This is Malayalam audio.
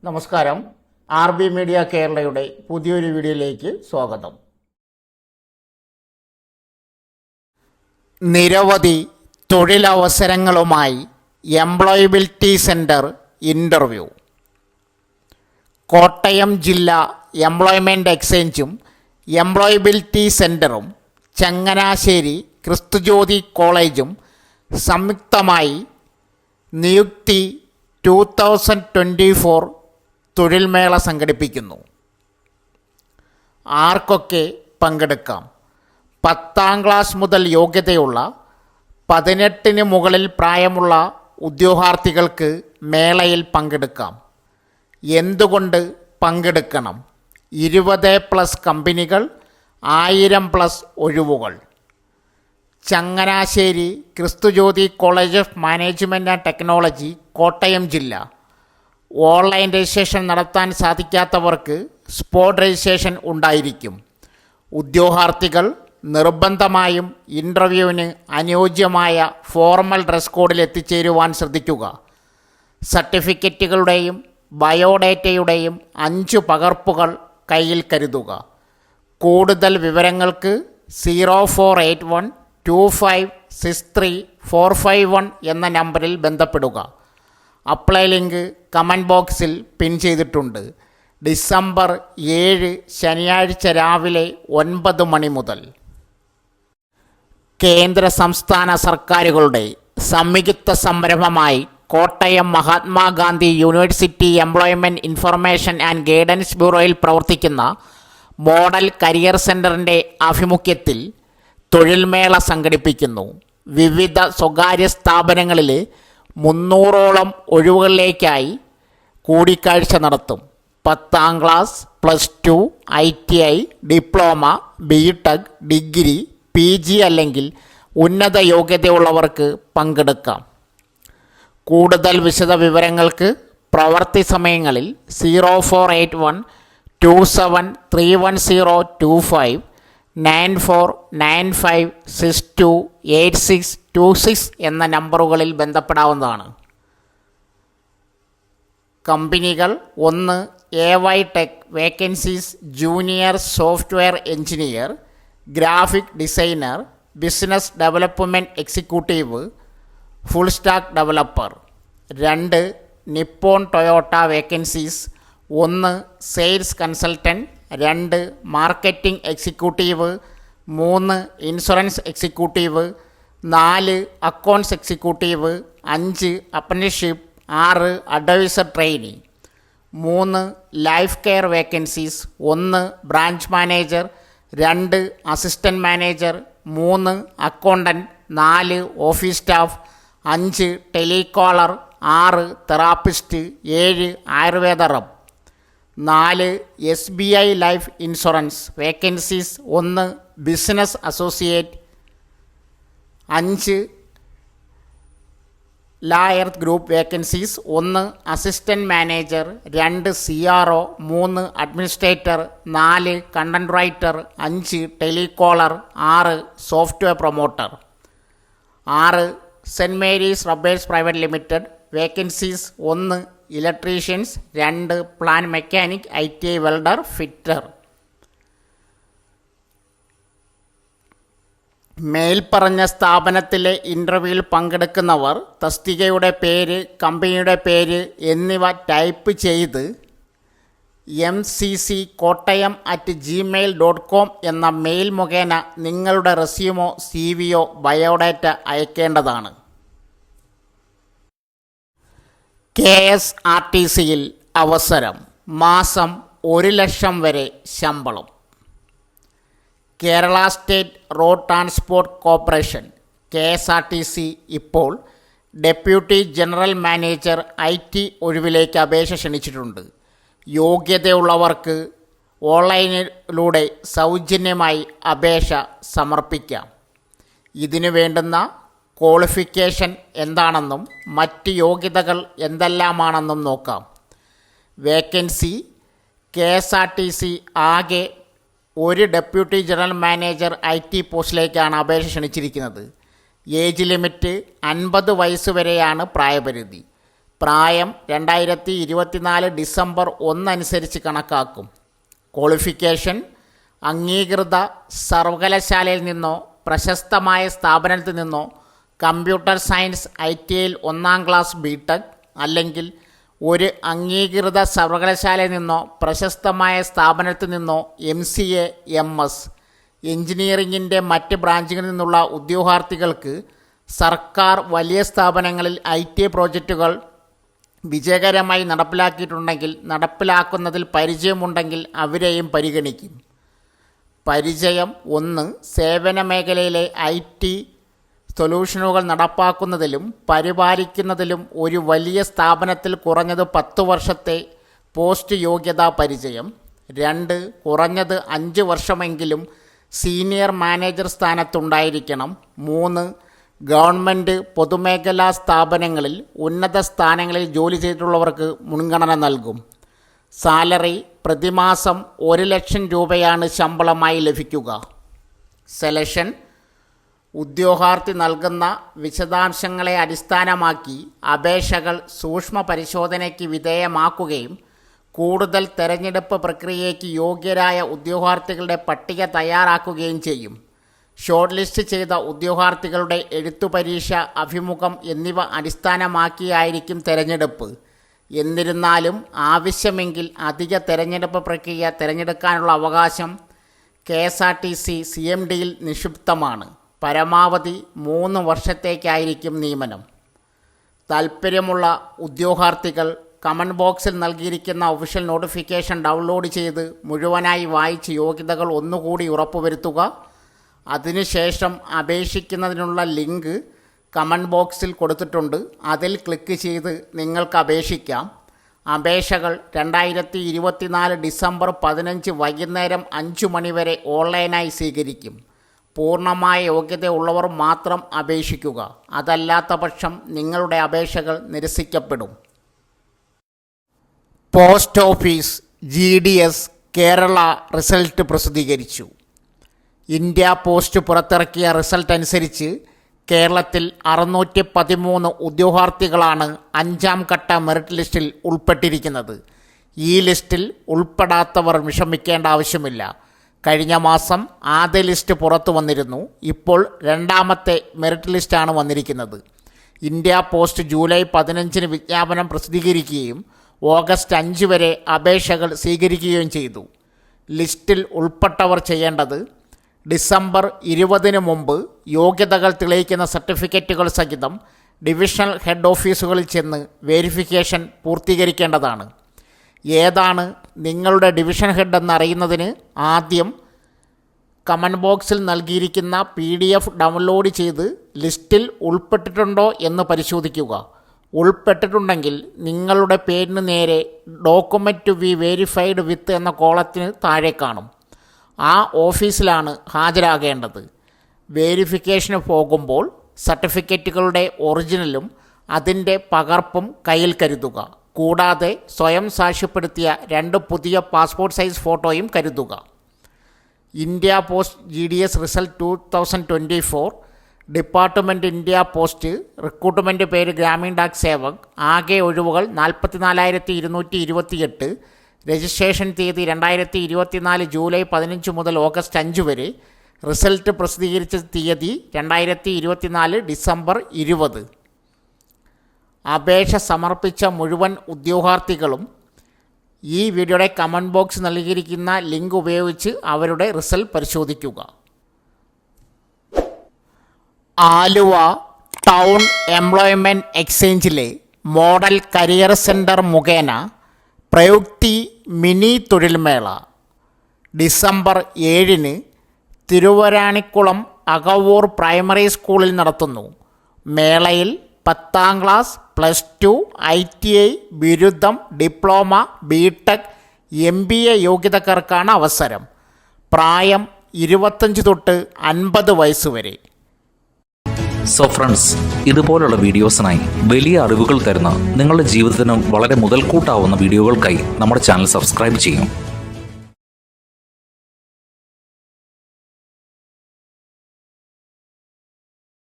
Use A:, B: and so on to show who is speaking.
A: നമസ്കാരം. RB മീഡിയ കേരളയുടെ പുതിയൊരു വീഡിയോയിലേക്ക് സ്വാഗതം. നിരവധി തൊഴിലവസരങ്ങളുമായി എംപ്ലോയബിലിറ്റി സെൻറ്റർ ഇൻ്റർവ്യൂ. കോട്ടയം ജില്ലാ എംപ്ലോയ്മെൻറ്റ് എക്സ്ചേഞ്ചും എംപ്ലോയബിലിറ്റി സെൻറ്ററും ചങ്ങനാശ്ശേരി ക്രിസ്തുജ്യോതി കോളേജും സംയുക്തമായി നിയുക്തി 2024 തൊഴിൽമേള സംഘടിപ്പിക്കുന്നു. ആർക്കൊക്കെ പങ്കെടുക്കാം? 10ാം ക്ലാസ് മുതൽ യോഗ്യതയുള്ള 18 മുകളിൽ പ്രായമുള്ള ഉദ്യോഗാർത്ഥികൾക്ക് മേളയിൽ പങ്കെടുക്കാം. എന്തുകൊണ്ട് പങ്കെടുക്കണം? 20+ കമ്പനികൾ, 1000+ ഒഴിവുകൾ. Changanassery Kristu Jyoti college of management and technology, Kottayam ജില്ല. ഓൺലൈൻ രജിസ്ട്രേഷൻ നടത്താൻ സാധിക്കാത്തവർക്ക് സ്പോട്ട് രജിസ്ട്രേഷൻ ഉണ്ടായിരിക്കും. ഉദ്യോഗാർത്ഥികൾ നിർബന്ധമായും ഇൻ്റർവ്യൂവിന് അനുയോജ്യമായ ഫോർമൽ ഡ്രസ് കോഡിൽ എത്തിച്ചേരുവാൻ ശ്രദ്ധിക്കുക. സർട്ടിഫിക്കറ്റുകളുടെയും ബയോഡേറ്റയുടെയും 5 പകർപ്പുകൾ കയ്യിൽ കരുതുക. കൂടുതൽ വിവരങ്ങൾക്ക് 0481256345 എന്ന നമ്പറിൽ ബന്ധപ്പെടുക. അപ്ലൈ ലിങ്ക് കമൻറ്റ് ബോക്സിൽ പിൻ ചെയ്തിട്ടുണ്ട്. ഡിസംബർ 7 ശനിയാഴ്ച രാവിലെ 9 മണി മുതൽ. കേന്ദ്ര സംസ്ഥാന സർക്കാരുകളുടെ സംയുക്ത സംരംഭമായി Kottayam Mahatma Gandhi university employment information and guidance ബ്യൂറോയിൽ പ്രവർത്തിക്കുന്ന മോഡൽ കരിയർ സെൻറ്ററിൻ്റെ ആഭിമുഖ്യത്തിൽ തൊഴിൽമേള സംഘടിപ്പിക്കുന്നു. വിവിധ സ്വകാര്യ സ്ഥാപനങ്ങളിൽ 300ഓളം ഒഴിവുകളിലേക്കായി കൂടിക്കാഴ്ച നടത്തും. 10ാം class, +2, ITI, diploma, BTech, degree, PG അല്ലെങ്കിൽ ഉന്നത യോഗ്യതയുള്ളവർക്ക് പങ്കെടുക്കാം. കൂടുതൽ വിശദ വിവരങ്ങൾക്ക് പ്രവൃത്തി സമയങ്ങളിൽ 048127311025, 9495628626 എന്ന നമ്പറുകളിൽ ബന്ധപ്പെടാവുന്നതാണ്. കമ്പനികൾ: 1. AY tech vacancies junior software engineer, graphic designer, business development executive, full stack developer. 2. Nippon Toyota vacancies: 1. Sales consultant, 2. Marketing executive, 3. Insurance executive, 4. Accounts executive, 5. Apprenticeship, 6. Advisor trainee. 3. Life care vacancies: 1. Branch manager, 2. Assistant manager, 3. Accountant, 4. Office staff, 5. Telecaller, 6. Therapist, 7. Ayurveda rub. 4. SBI life insurance vacancies: 1. Business associate, 5. Lear group vacancies: 1. Assistant manager, 2. CRO, 3. Administrator, 4. Content writer, 5. Telecaller, 6. Software promoter. 6. Saint Mary's rubbers private limited vacancies: 1. Electricians, 2. Plant mechanic, ITI welder, fitter. മേൽപ്പറഞ്ഞ സ്ഥാപനത്തിലെ ഇൻ്റർവ്യൂവിൽ പങ്കെടുക്കുന്നവർ തസ്തികയുടെ പേര്, കമ്പനിയുടെ പേര് എന്നിവ ടൈപ്പ് ചെയ്ത് mcc.kottayam@gmail.com എന്ന മെയിൽ മുഖേന നിങ്ങളുടെ റെസ്യൂമോ CVയോ ബയോഡാറ്റ അയക്കേണ്ടതാണ്. KSRTCയിൽ അവസരം. മാസം 1 ലക്ഷം വരെ ശമ്പളം. Kerala state road transport corporation KSRTC ഇപ്പോൾ ഡെപ്യൂട്ടി ജനറൽ മാനേജർ IT ഒഴിവിലേക്ക് അപേക്ഷ ക്ഷണിച്ചിട്ടുണ്ട്. യോഗ്യതയുള്ളവർക്ക് ഓൺലൈനിലൂടെ സൗജന്യമായി അപേക്ഷ സമർപ്പിക്കാം. ഇതിനു വേണ്ടുന്ന ക്വാളിഫിക്കേഷൻ എന്താണെന്നും മറ്റ് യോഗ്യതകൾ എന്തെല്ലാമാണെന്നും നോക്കാം. വേക്കൻസി: KSRTC ആകെ 1 ഡെപ്യൂട്ടി ജനറൽ മാനേജർ IT പോസ്റ്റിലേക്കാണ് അപേക്ഷ ക്ഷണിച്ചിരിക്കുന്നത്. ഏജ് ലിമിറ്റ് 50 വയസ്സ് വരെയാണ് പ്രായപരിധി. പ്രായം 2024 ഡിസംബർ 1 അനുസരിച്ച് കണക്കാക്കും. ക്വാളിഫിക്കേഷൻ അംഗീകൃത സർവകലാശാലയിൽ നിന്നോ പ്രശസ്തമായ സ്ഥാപനത്തിൽ നിന്നോ കമ്പ്യൂട്ടർ സയൻസ് ITIയിൽ 1-ാം ക്ലാസ് ബിടെക് അല്ലെങ്കിൽ ഒരു അംഗീകൃത സർവകലാശാലയിൽ നിന്നോ പ്രശസ്തമായ സ്ഥാപനത്തിൽ നിന്നോ MCA MS എഞ്ചിനീയറിംഗിൻ്റെ മറ്റ് ബ്രാഞ്ചുകളിൽ നിന്നുള്ള ഉദ്യോഗാർത്ഥികൾക്ക് സർക്കാർ വലിയ സ്ഥാപനങ്ങളിൽ ITI പ്രോജക്റ്റുകൾ വിജയകരമായി നടപ്പിലാക്കിയിട്ടുണ്ടെങ്കിൽ നടപ്പിലാക്കുന്നതിൽ പരിചയമുണ്ടെങ്കിൽ അവരെയും പരിഗണിക്കും. പരിചയം 1. സേവന മേഖലയിലെ IT സൊല്യൂഷനുകൾ നടപ്പാക്കുന്നതിലും പരിപാലിക്കുന്നതിലും ഒരു വലിയ സ്ഥാപനത്തിൽ കുറഞ്ഞത് 10 വർഷത്തെ പോസ്റ്റ് യോഗ്യതാ പരിചയം. 2. കുറഞ്ഞത് 5 വർഷമെങ്കിലും സീനിയർ മാനേജർ സ്ഥാനത്തുണ്ടായിരിക്കണം. 3. ഗവൺമെൻറ് പൊതുമേഖലാ സ്ഥാപനങ്ങളിൽ ഉന്നത സ്ഥാനങ്ങളിൽ ജോലി ചെയ്തിട്ടുള്ളവർക്ക് മുൻഗണന നൽകും. സാലറി പ്രതിമാസം 1 ലക്ഷം രൂപയാണ് ശമ്പളമായി ലഭിക്കുക. സെലക്ഷൻ ഉദ്യോഗാർത്ഥി നൽകുന്ന വിശദാംശങ്ങളെ അടിസ്ഥാനമാക്കി അപേക്ഷകൾ സൂക്ഷ്മ പരിശോധനയ്ക്ക് വിധേയമാക്കുകയും കൂടുതൽ തെരഞ്ഞെടുപ്പ് പ്രക്രിയയ്ക്ക് യോഗ്യരായ ഉദ്യോഗാർത്ഥികളുടെ പട്ടിക തയ്യാറാക്കുകയും ചെയ്യും. ഷോർട്ട് ലിസ്റ്റ് ചെയ്ത ഉദ്യോഗാർത്ഥികളുടെ എഴുത്തുപരീക്ഷ, അഭിമുഖം എന്നിവ അടിസ്ഥാനമാക്കിയായിരിക്കും തെരഞ്ഞെടുപ്പ്. എന്നിരുന്നാലും ആവശ്യമെങ്കിൽ അധിക തെരഞ്ഞെടുപ്പ് പ്രക്രിയ തിരഞ്ഞെടുക്കാനുള്ള അവകാശം KSRTC CMDയിൽ നിക്ഷിപ്തമാണ്. പരമാവധി 3 വർഷത്തേക്കായിരിക്കും നിയമനം. താൽപ്പര്യമുള്ള ഉദ്യോഗാർത്ഥികൾ കമൻറ്റ് ബോക്സിൽ നൽകിയിരിക്കുന്ന ഒഫീഷ്യൽ നോട്ടിഫിക്കേഷൻ ഡൗൺലോഡ് ചെയ്ത് മുഴുവനായി വായിച്ച് യോഗ്യതകൾ ഒന്നുകൂടി ഉറപ്പുവരുത്തുക. അതിനുശേഷം അപേക്ഷിക്കുന്നതിനുള്ള ലിങ്ക് കമൻറ്റ് ബോക്സിൽ കൊടുത്തിട്ടുണ്ട്. അതിൽ ക്ലിക്ക് ചെയ്ത് നിങ്ങൾക്ക് അപേക്ഷിക്കാം. അപേക്ഷകൾ 2024 ഡിസംബർ 15 വൈകുന്നേരം 5 മണി വരെ ഓൺലൈനായി സ്വീകരിക്കും. പൂർണ്ണമായ യോഗ്യതയുള്ളവർ മാത്രം അപേക്ഷിക്കുക. അതല്ലാത്ത പക്ഷം നിങ്ങളുടെ അപേക്ഷകൾ നിരസിക്കപ്പെടും. Post office GDS Kerala result പ്രസിദ്ധീകരിച്ചു. ഇന്ത്യ പോസ്റ്റ് പുറത്തിറക്കിയ റിസൾട്ട് അനുസരിച്ച് കേരളത്തിൽ 613 ഉദ്യോഗാർത്ഥികളാണ് 5-ാം ഘട്ട മെറിറ്റ് ലിസ്റ്റിൽ ഉൾപ്പെട്ടിരിക്കുന്നത്. ഈ ലിസ്റ്റിൽ ഉൾപ്പെടാത്തവർ വിഷമിക്കേണ്ട ആവശ്യമില്ല. കഴിഞ്ഞ മാസം ആദ്യ ലിസ്റ്റ് പുറത്തു വന്നിരുന്നു. ഇപ്പോൾ 2ാമത്തെ മെറിറ്റ് ലിസ്റ്റാണ് വന്നിരിക്കുന്നത്. ഇന്ത്യ പോസ്റ്റ് ജൂലൈ 15 വിജ്ഞാപനം പ്രസിദ്ധീകരിക്കുകയും ഓഗസ്റ്റ് 5 വരെ അപേക്ഷകൾ സ്വീകരിക്കുകയും ചെയ്തു. ലിസ്റ്റിൽ ഉൾപ്പെട്ടവർ ചെയ്യേണ്ടത് ഡിസംബർ 20 മുമ്പ് യോഗ്യതകൾ തെളിയിക്കുന്ന സർട്ടിഫിക്കറ്റുകൾ സഹിതം ഡിവിഷണൽ ഹെഡ് ഓഫീസുകളിൽ ചെന്ന് വെരിഫിക്കേഷൻ പൂർത്തീകരിക്കേണ്ടതാണ്. ഏതാണ് നിങ്ങളുടെ ഡിവിഷൻ ഹെഡ് എന്നറിയുന്നതിന് ആദ്യം കമൻറ്റ് ബോക്സിൽ നൽകിയിരിക്കുന്ന PDF ഡൗൺലോഡ് ചെയ്ത് ലിസ്റ്റിൽ ഉൾപ്പെട്ടിട്ടുണ്ടോ എന്ന് പരിശോധിക്കുക. ഉൾപ്പെട്ടിട്ടുണ്ടെങ്കിൽ നിങ്ങളുടെ പേരിന് നേരെ ഡോക്യുമെൻറ്റ് ടു ബി വെരിഫൈഡ് വിത്ത് എന്ന കോളത്തിന് താഴെ കാണും. ആ ഓഫീസിലാണ് ഹാജരാകേണ്ടത്. വെരിഫിക്കേഷന് പോകുമ്പോൾ സർട്ടിഫിക്കറ്റുകളുടെ ഒറിജിനലും അതിൻ്റെ പകർപ്പും കയ്യിൽ കരുതുക. കൂടാതെ സ്വയം സാക്ഷ്യപ്പെടുത്തിയ 2 പുതിയ പാസ്പോർട്ട് സൈസ് ഫോട്ടോയും കരുതുക. India post GDS result 2024 department India post recruitment പേര് ഗ്രാമീൺ ഡാക് സേവക്. ആകെ ഒഴിവുകൾ 44,228. രജിസ്ട്രേഷൻ തീയതി 2024 ജൂലൈ 15 മുതൽ ഓഗസ്റ്റ് 5 വരെ. റിസൾട്ട് പ്രസിദ്ധീകരിച്ച തീയതി 2024 ഡിസംബർ 20. അപേക്ഷ സമർപ്പിച്ച മുഴുവൻ ഉദ്യോഗാർത്ഥികളും ഈ വീഡിയോയുടെ കമൻറ്റ് ബോക്സ് നൽകിയിരിക്കുന്ന ലിങ്ക് ഉപയോഗിച്ച് അവരുടെ റിസൾട്ട് പരിശോധിക്കുക. ആലുവ ടൗൺ എംപ്ലോയ്മെൻറ്റ് എക്സ്ചേഞ്ചിലെ മോഡൽ കരിയർ സെൻറ്റർ മുഖേന പ്രയുക്തി മിനി തൊഴിൽമേള ഡിസംബർ 7 തിരുവരാണിക്കുളം അകവൂർ പ്രൈമറി സ്കൂളിൽ നടത്തുന്നു. മേളയിൽ 10ാം ക്ലാസ്, +2, ITI, ബിരുദം, ഡിപ്ലോമ, BTech, MBA യോഗ്യതക്കാർക്കാണ് അവസരം. പ്രായം 25 തൊട്ട് 50 വയസ്സ് വരെ.
B: സോ ഫ്രണ്ട്സ്, ഇതുപോലുള്ള വീഡിയോസിനായി വലിയ അറിവുകൾ തരുന്ന നിങ്ങളുടെ ജീവിതത്തിന് വളരെ മുതൽക്കൂട്ടാവുന്ന വീഡിയോകൾക്കായി നമ്മുടെ ചാനൽ സബ്സ്ക്രൈബ് ചെയ്യും.